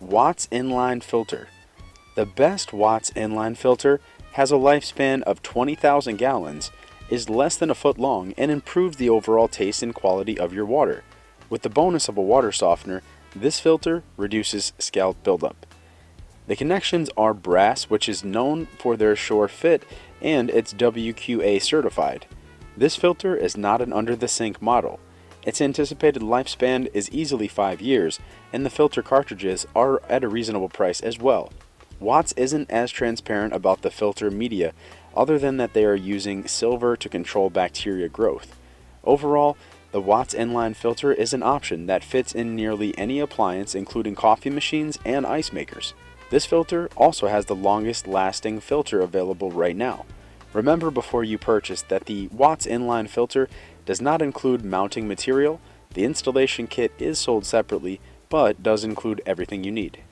Watts Inline Filter. The best Watts Inline Filter has a lifespan of 20,000 gallons, is less than a foot long, and improves the overall taste and quality of your water. With the bonus of a water softener, this filter reduces scalp buildup. The connections are brass, which is known for their sure fit, and it's Wqa Certified. This filter is not an under-the-sink model. Its anticipated lifespan is easily 5 years, and the filter cartridges are at a reasonable price as well. Watts isn't as transparent about the filter media other than that they are using silver to control bacteria growth. Overall, the Watts Inline Filter is an option that fits in nearly any appliance, including coffee machines and ice makers. This filter also has the longest lasting filter available right now. Remember before you purchase that the Watts Inline Filter does not include mounting material. The installation kit is sold separately, but does include everything you need.